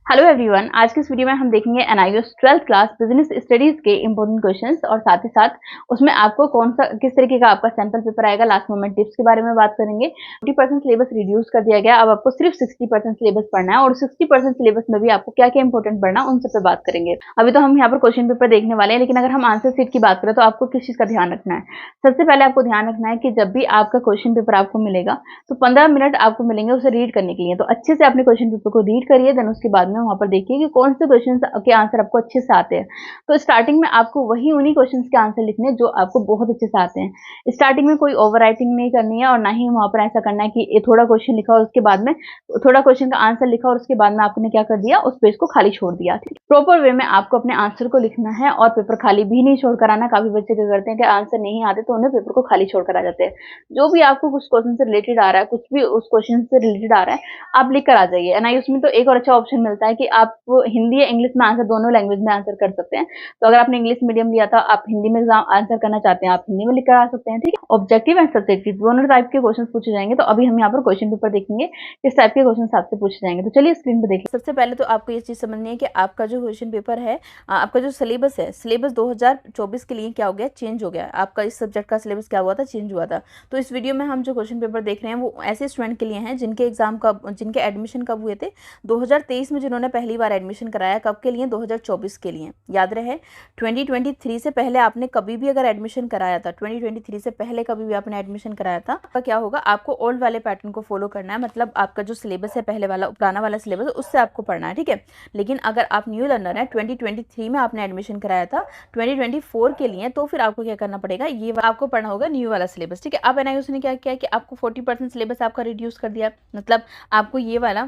Hello everyone, आज के इस वीडियो में हम देखेंगे NIOS 12th class business studies के इंपॉर्टेंट क्वेश्चंस और साथ ही साथ उसमें आपको किस तरीके का आपका सैंपल पेपर आएगा, लास्ट मोमेंट टिप्स के बारे में बात करेंगे। 40% सिलेबस रिड्यूस कर दिया गया, अब आपको सिर्फ 60% सिलेबस पढ़ना है और 60% सिलेबस में भी आपको क्या क्या इंपॉर्टेंट पढ़ना है उन सब पे बात करेंगे। अभी तो हम यहाँ पर क्वेश्चन पेपर देखने वाले हैं, लेकिन अगर हम आंसर शीट की बात करें तो आपको किस चीज का ध्यान रखना है। सबसे पहले आपको ध्यान रखना है कि जब भी आपका क्वेश्चन पेपर आपको मिलेगा तो 15 मिनट आपको मिलेंगे उसे रीड करने के लिए। तो अच्छे से अपने क्वेश्चन पेपर को रीड करिए, देन उसके बाद में वहां पर देखिए कि कौन से क्वेश्चन के आंसर आपको अच्छे से आते हैं। तो स्टार्टिंग में आपको वही उन्हीं क्वेश्चन के आंसर लिखने जो आपको बहुत अच्छे से आते हैं। स्टार्टिंग में कोई ओवर राइटिंग नहीं करनी है और ना ही वहां पर ऐसा करना है कि थोड़ा क्वेश्चन लिखा और उसके बाद में थोड़ा क्वेश्चन का आंसर लिखा और उसके बाद में आपने क्या कर दिया, उस पेज को खाली छोड़ दिया। प्रॉपर वे में आपको अपने आंसर को लिखना है और पेपर खाली भी नहीं छोड़कर आना। काफी बच्चे क्या करते हैं कि आंसर नहीं आते तो उन्हें पेपर को खाली छोड़कर आ जाते हैं। जो भी आपको कुछ क्वेश्चन से रिलेटेड आ रहा है, कुछ भी उस क्वेश्चन से रिलेटेड आ रहा है, आप लिख कर आ जाइए। एनआईओएस में तो एक और अच्छा ऑप्शन मिलता है कि आप हिंदी या इंग्लिश में आंसर दोनों लैंग्वेज में आंसर कर सकते हैं। तो अगर आपने इंग्लिश मीडियम लिया था, आप हिंदी में एग्जाम आंसर करना चाहते हैं, आप हिंदी में लिख कर आ सकते हैं। ठीक है, ऑब्जेक्टिव एंड सब्जेक्टिव दोनों टाइप के क्वेश्चन पूछे जाएंगे। तो अभी हम यहाँ पर क्वेश्चन पेपर देखेंगे किस टाइप के क्वेश्चन आपसे पूछे जाएंगे। तो चलिए स्क्रीन पर देखिए। सबसे पहले तो आपको ये चीज़ समझनी है कि आपका जो क्वेश्चन पेपर है, आपका जो सिलेबस है, सिलेबस 2024 के लिए क्या हो गया, चेंज हो गया। आपका इस सब्जेक्ट का सिलेबस क्या हुआ था, चेंज हुआ था। तो इस वीडियो में हम जो क्वेश्चन पेपर देख रहे हैं वो ऐसे स्टूडेंट के लिए हैं जिनके एडमिशन कब हुए थे, 2023 में जिन्होंने पहली बार एडमिशन कराया। कब के लिए, 2024 के लिए। याद रहे 2023 से पहले आपने कभी भी अगर एडमिशन कराया था, 2023 से पहले कभी भी आपने एडमिशन कराया था, तो क्या होगा, आपको ओल्ड वाले पैटर्न को फॉलो करना है। मतलब आपका जो सिलेबस है, पहले वाला पुराना वाला सिलेबस, उससे आपको पढ़ना है। ठीक है, लेकिन अगर आप न्यू लर्नर हैं, 2023 में आपने एडमिशन कराया था 2024 के लिए, तो फिर आपको क्या करना पड़ेगा, ये आपको पढ़ना होगा न्यू वाला सिलेबस। ठीक है, अब एनआईओएस ने क्या किया कि आपको 40% सिलेबस आपका रिड्यूस कर दिया। मतलब आपको ये वाला,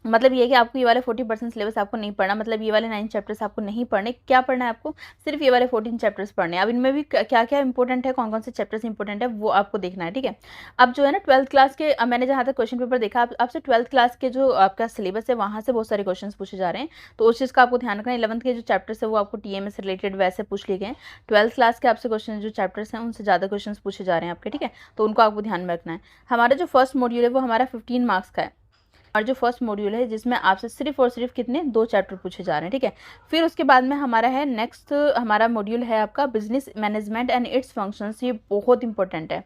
मतलब ये है कि आपको ये वाले 40% सिलेबस आपको नहीं पढ़ना। मतलब ये वाले 9 चैप्टर्स आपको नहीं पढ़ने। क्या पढ़ना है आपको, सिर्फ ये वाले 14 चैप्टर्स पढ़ने हैं। अब इनमें भी क्या क्या इंपॉर्टेंट है, कौन कौन से चैप्टर्स इंपॉर्टेंट है, वो आपको देखना है। ठीक है, अब जो है ना 12th क्लास के, मैंने जहाँ तक क्वेश्चन पेपर देखा, आपसे 12th क्लास के जो आपका सिलेबस है वहाँ से बहुत सारे क्वेश्चन पूछे जा रहे हैं। तो उस चीज़ का आपको ध्यान रखना है। 11th के जो चैप्टर्स है वो आपको टीएमए से रिलेटेड वैसे पूछ लिए गए। 12th क्लास के आपसे क्वेश्चन जो चैप्टर्स हैं उनसे ज़्यादा क्वेश्चन पूछे जा रहे हैं आपके। ठीक है, तो उनको आपको ध्यान में रखना है। हमारा जो फर्स्ट मॉड्यूल है वो हमारा 15 मार्क्स का है, और जो फर्स्ट मॉड्यूल है जिसमें आपसे सिर्फ और सिर्फ कितने 2 चैप्टर पूछे जा रहे हैं। ठीक है, फिर उसके बाद में हमारा है नेक्स्ट, हमारा मॉड्यूल है आपका business management and it's functions. ये बहुत इंपॉर्टेंट है,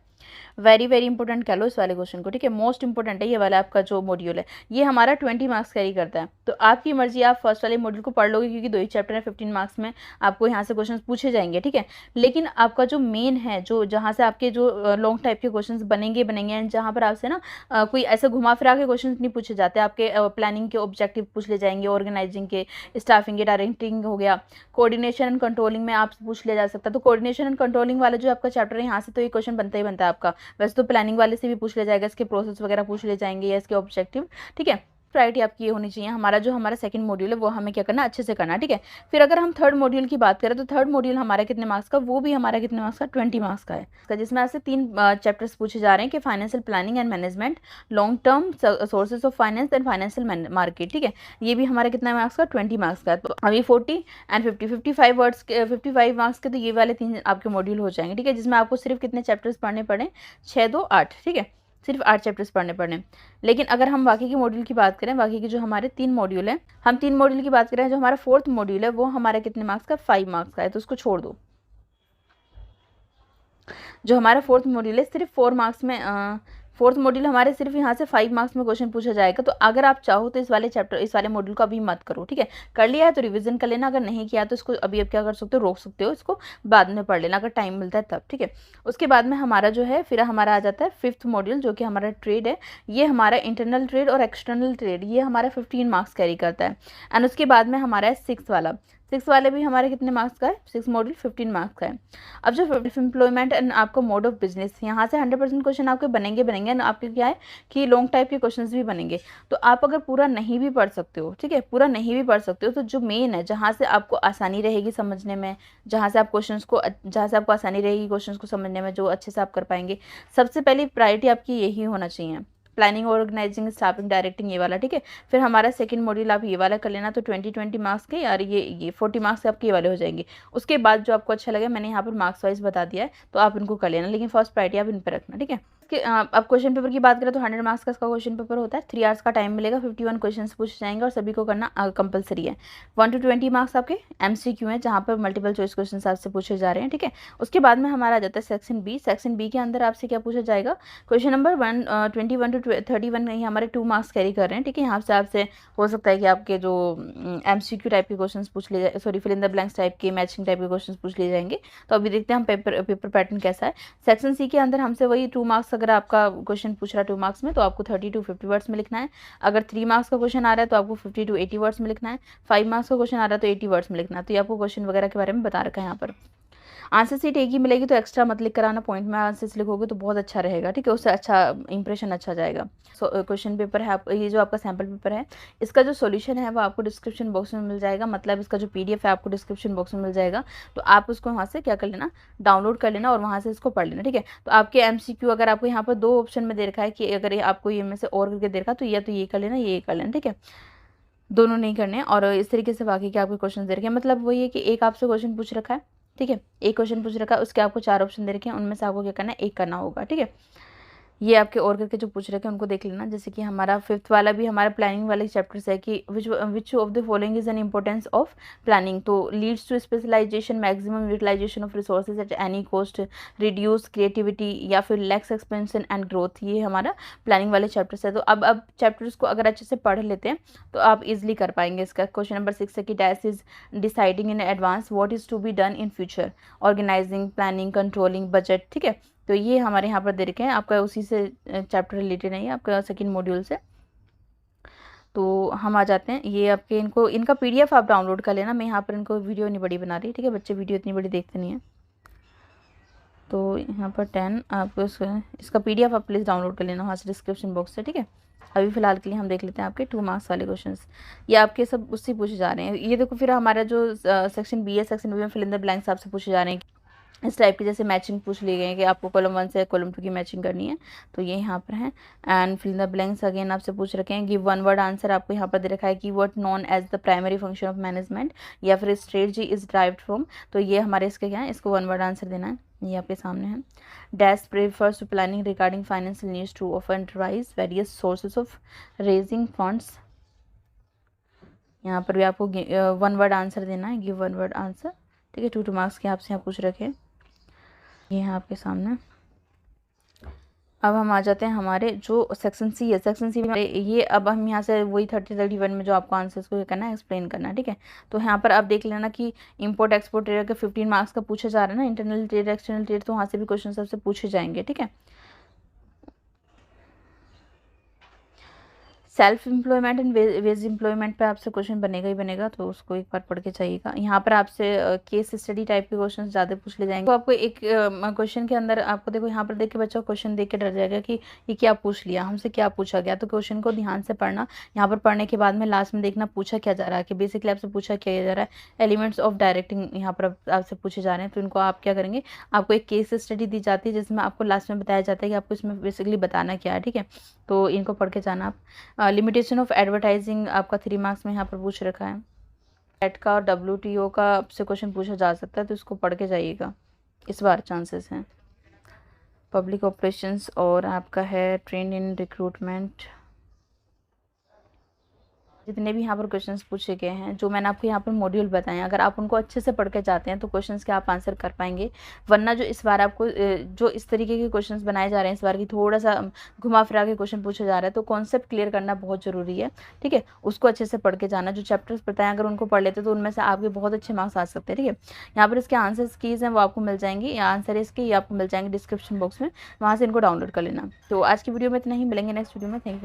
वेरी वेरी इंपॉर्टेंट कह लो इस वाले क्वेश्चन को। ठीक है, मोस्ट इंपॉर्टेंट है ये वाला आपका जो मॉड्यूल है। ये हमारा 20 मार्क्स कैरी करता है। तो आपकी मर्जी, आप फर्स्ट वाले मॉड्यूल को पढ़ लोगे क्योंकि 2 ही चैप्टर है, 15 मार्क्स में आपको यहाँ से क्वेश्चन पूछे जाएंगे। ठीक है, लेकिन आपका जो मेन है, जो जहाँ से आपके जो लॉन्ग टाइप के क्वेश्चन बनेंगे एंड जहाँ पर आपसे ना कोई ऐसे घुमा फिरा के क्वेश्चन नहीं पूछे जाते। आपके प्लानिंग के ऑब्जेक्टिव पूछ ले जाएंगे, ऑर्गेनाइजिंग के, स्टाफिंग के, डायरेक्टिंग हो गया, कोऑर्डिनेशन एंड कंट्रोलिंग में आपसे पूछ लिया जा सकता है। तो कोऑर्डिनेशन एंड कंट्रोलिंग वाला जो आपका चैप्टर है, यहाँ से तो ये क्वेश्चन बनता ही बनता है आपका। वैसे तो प्लानिंग वाले से भी पूछ लिया जाएगा, इसके प्रोसेस वगैरह पूछ ले जाएंगे या इसके ऑब्जेक्टिव। ठीक है, प्रायोरिटी आपकी ये होनी चाहिए। हमारा सेकंड मॉड्यूल है वो हमें क्या करना, अच्छे से करना। ठीक है, फिर अगर हम थर्ड मॉड्यूल की बात करें तो थर्ड मॉड्यूल हमारा कितने मार्क्स का, वो भी हमारा कितने मार्क्स का, 20 मार्क्स का है, जिसमें आपसे 3 चैप्टर्स पूछे जा रहे हैं कि financial planning and management, long term sources of finance and financial market. ठीक है, ये भी हमारे कितना मार्क्स का, 20 मार्क्स का। तो अभी 40 एंड 50, 55 मार्क्स के तो ये वाले 3 आपके मॉड्यूल हो जाएंगे। ठीक है, जिसमें आपको सिर्फ कितने चैप्टर्स पढ़ने पड़े, 6, 2, 8। ठीक है, सिर्फ 8 चैप्टर्स पढ़ने पड़ने। लेकिन अगर हम बाकी के मॉड्यूल की बात करें, बाकी के जो हमारे 3 मॉड्यूल हैं, हम 3 मॉड्यूल की बात करें, जो हमारा 4th मॉड्यूल है वो हमारा कितने मार्क्स का, 5 मार्क्स का है। तो उसको छोड़ दो। जो हमारा 4th मॉड्यूल है सिर्फ 4 मार्क्स में, 4th मॉड्यूल हमारे सिर्फ यहाँ से 5 मार्क्स में क्वेश्चन पूछा जाएगा। तो अगर आप चाहो तो इस वाले मॉड्यूल को अभी मत करो। ठीक है, कर लिया है तो रिवीजन कर लेना, अगर नहीं किया तो इसको अभी अब क्या कर सकते हो, रोक सकते हो, इसको बाद में पढ़ लेना अगर टाइम मिलता है तब। ठीक है, उसके बाद में हमारा जो है, फिर हमारा आ जाता है 5th मॉड्यूल जो कि हमारा ट्रेड है। ये हमारा इंटरनल ट्रेड और एक्सटर्नल ट्रेड, ये हमारा 15 मार्क्स कैरी करता है। एंड उसके बाद में हमारा है 6 वाला, 6 वाले भी हमारे कितने मार्क्स का है, 6 मॉड्यूल 15 मार्क्स का है। अब जो एम्प्लॉयमेंट एंड आपका मोड ऑफ बिजनेस, यहाँ से 100% क्वेश्चन आपके बनेंगे आपके क्या है कि लॉन्ग टाइप के क्वेश्चंस भी बनेंगे। तो आप अगर पूरा नहीं भी पढ़ सकते हो, ठीक है, पूरा नहीं भी पढ़ सकते हो, तो जो मेन है, जहाँ से आपको आसानी रहेगी समझने में, जहाँ से आपको आसानी रहेगी क्वेश्चंस को समझने में, जो अच्छे से आप कर पाएंगे, सबसे पहली प्रायोरिटी आपकी यही होना चाहिए। प्लानिंग, ऑर्गेनाइजिंग, स्टाफिंग, डायरेक्टिंग, ये वाला, ठीक है। फिर हमारा सेकंड मॉड्यूल आप ये वाला कर लेना, तो 20 मार्क्स के, और ये 40 मार्क्स आपके ये वाले हो जाएंगे। उसके बाद जो आपको अच्छा लगे, मैंने यहाँ पर मार्क्स वाइज बता दिया है, तो आप इनको कर लेना, लेकिन फर्स्ट प्रायोरिटी आप इन पर रखना, ठीक है। अब क्वेश्चन पेपर की बात करें तो 100 मार्क्स का इसका क्वेश्चन पेपर होता है। 3 आवर्स का टाइम मिलेगा, 51 क्वेश्चन पूछे जाएंगे और सभी को करना कंपलसरी है। 1 to 20 मार्क्स आपके MCQ हैं, जहाँ पर मल्टीपल चॉइस क्वेश्चन आपसे पूछे जा रहे हैं, ठीक है। उसके बाद में हमारा आ जाता है सेक्शन बी। सेक्शन बी के अंदर आपसे क्या पूछा जाएगा, क्वेश्चन नंबर 21 to 31 नहीं, हमारे 2 मार्क्स कैरी कर रहे हैं, ठीक है। यहाँ से आपसे हो सकता है कि आपके जो MCQ टाइप के क्वेश्चन पूछ लिए जाए, sorry, fill in the blanks type के, मैचिंग टाइप के क्वेश्चन पूछ लिए जाएंगे। तो अभी देखते हैं हम पेपर पैटर्न कैसा है। सेक्शन सी के अंदर हमसे वही 2 मार्क्स, अगर आपका क्वेश्चन पूछ रहा है 2 मार्क्स में, तो आपको 30 to 50 वर्ड्स में लिखना है। अगर 3 मार्क्स का क्वेश्चन आ रहा है तो आपको 50 to 80 वर्ड्स में लिखना है। 5 मार्क्स का क्वेश्चन आ रहा है तो 80 वर्ड्स में लिखना है। तो ये आपको क्वेश्चन वगैरह के बारे में बता रखा है यहाँ पर। आंसर सीट एक ही मिलेगी, तो एक्स्ट्रा मत लिख कराना, पॉइंट में आंसर लिखोगे तो बहुत अच्छा रहेगा, ठीक है। उससे अच्छा इंप्रेशन अच्छा जाएगा। क्वेश्चन पेपर है, ये जो आपका सैम्पल पेपर है, इसका जो सॉल्यूशन है वो आपको डिस्क्रिप्शन बॉक्स में मिल जाएगा, मतलब इसका जो PDF है आपको डिस्क्रिप्शन बॉक्स में मिल जाएगा। तो आप उसको वहाँ से क्या कर लेना, डाउनलोड कर लेना और वहाँ से इसको पढ़ लेना, ठीक है। तो आपके MCQ अगर आपको यहाँ पर 2 ऑप्शन में दे रखा है कि अगर आपको ये में से और करके दे रखा, तो या तो ये कर लेना, ये कर लेना, ठीक है। दोनों नहीं करने। और इस तरीके से बाकी के आपके क्वेश्चन दे रखे हैं, मतलब वही है कि एक आपसे क्वेश्चन पूछ रखा है, ठीक है, एक क्वेश्चन पूछ रखा है, उसके आपको 4 ऑप्शन दे रखे हैं, उनमें से आपको क्या करना है, एक करना होगा, ठीक है। ये आपके और करके जो पूछ रखे हैं उनको देख लेना। जैसे कि हमारा 5th वाला भी हमारा प्लानिंग वाले चैप्टर से है कि which of the following is an importance of planning, तो leads to specialisation, maximum utilisation of resources at any cost, reduce creativity, या फिर लैक्स एक्सपेंशन एंड ग्रोथ। ये हमारा प्लानिंग वाले चैप्टर से है। तो अब चैप्टर्स को अगर अच्छे से पढ़ लेते हैं तो आप इजिली कर पाएंगे इसका। क्वेश्चन नंबर 6 है कि dash is deciding in advance what is to be done in future, organizing, planning, controlling, budget, ठीक है। तो ये हमारे यहाँ पर दे रखे हैं, आपका उसी से चैप्टर रिलेटेड नहीं है, आपका सेकंड मॉड्यूल से। तो हम आ जाते हैं, ये आपके इनका PDF आप डाउनलोड कर लेना। मैं यहाँ पर इनको वीडियो नहीं बड़ी बना रही, ठीक है, बच्चे वीडियो इतनी बड़ी देखते नहीं है। तो यहाँ पर 10 आप इसका PDF आप प्लीज़ डाउनलोड कर लेना वहाँ से डिस्क्रिप्शन बॉक्स से, ठीक है। अभी फिलहाल के लिए हम देख लेते हैं आपके 2 मार्क्स वाले क्वेश्चंस। ये आपके सब उससे पूछे जा रहे हैं। ये देखो, फिर हमारा जो सेक्शन बी है, सेक्शन बी में फिल इन द ब्लैंक्स आपसे पूछे जा रहे हैं इस टाइप की, जैसे मैचिंग पूछ ली गई है कि आपको कॉलम 1 से कॉलम 2 की मैचिंग करनी है, तो ये यहाँ पर है। And fill in the blanks again आपसे पूछ रखे हैं। गिव 1 वर्ड आंसर, आपको यहाँ पर दे रखा है कि what known as the primary function of management या फिर स्ट्रेटजी इज ड्राइव्ड फ्रॉम। तो ये हमारे इसके क्या है, इसको 1 वर्ड आंसर देना है, ये आपके सामने है। Dash prefers to planning regarding financial needs to of enterprise various sources of raising funds. यहाँ पर भी आपको 1 वर्ड आंसर देना है, गिव 1 वर्ड आंसर, ठीक है। 2 मार्क्स के आपसे यहाँ पूछ रखे हैं, ये है आपके सामने। अब हम आ जाते हैं हमारे जो सेक्शन सी है। सेक्शन सी में ये अब हम यहाँ से वही 30-31 में जो आपको आंसर्स को करना है, एक्सप्लेन करना है, ठीक है। तो यहाँ पर आप देख लेना कि इंपोर्ट एक्सपोर्ट ट्रेड के 15 मार्क्स का पूछा जा रहा है ना, इंटरनल ट्रेड, एक्सटर्नल ट्रेड, तो वहाँ से भी क्वेश्चन सबसे पूछे जाएंगे, ठीक है। Self employment and veg employment पे आपसे क्वेश्चन बनेगा ही बनेगा, तो उसको एक बार पढ़ के चाहिएगा। यहाँ पर आपसे केस स्टडी टाइप के क्वेश्चन ज़्यादा पूछ ले जाएंगे। तो आपको एक क्वेश्चन के अंदर आपको देखो, यहाँ पर देख के बच्चा क्वेश्चन देख के डर जाएगा कि ये क्या पूछ लिया, हमसे क्या पूछा गया। तो क्वेश्चन को ध्यान से पढ़ना। यहाँ पर पढ़ने के बाद में लास्ट में देखना पूछा क्या जा रहा है, कि बेसिकली आपसे पूछा क्या जा रहा है। एलिमेंट्स ऑफ डायरेक्टिंग यहाँ पर आपसे पूछे जा रहे हैं, तो इनको आप क्या करेंगे, आपको एक केस स्टडी दी जाती है जिसमें आपको लास्ट में बताया जाता है कि आपको इसमें बेसिकली बताना क्या है, ठीक है। तो इनको पढ़ के जाना आप। लिमिटेशन ऑफ एडवर्टाइजिंग आपका 3 मार्क्स में यहाँ पर पूछ रखा है। एट का और WTO का आपसे क्वेश्चन पूछा जा सकता है, तो इसको पढ़ के जाइएगा, इस बार चांसेस हैं। पब्लिक ऑपरेशंस और आपका है ट्रेन इन रिक्रूटमेंट। जितने भी यहाँ पर क्वेश्चंस पूछे गए हैं, जो मैंने आपको यहाँ पर मॉड्यूल बताए हैं, अगर आप उनको अच्छे से पढ़ के जाते हैं तो क्वेश्चंस के आप आंसर कर पाएंगे। वरना जो इस बार आपको जो इस तरीके के क्वेश्चंस बनाए जा रहे हैं, इस बार की थोड़ा सा घुमा फिरा के क्वेश्चन पूछा जा रहा है, तो कॉन्सेप्ट क्लियर करना बहुत ज़रूरी है, ठीक है। उसको अच्छे से पढ़ के जाना। जो चैप्टर्स बताएं अगर उनको पढ़ लेते तो उनमें से आपके बहुत अच्छे मार्क्स आ सकते हैं, ठीक है। यहाँ पर इसके आंसर कीज़ हैं वो आपको मिल जाएंगी, आंसर इसके ये आपको मिल जाएंगे डिस्क्रिप्शन बॉक्स में, वहाँ से इनको डाउनलोड कर लेना। तो आज की वीडियो में इतना ही, मिलेंगे नेक्स्ट वीडियो में। Thank you.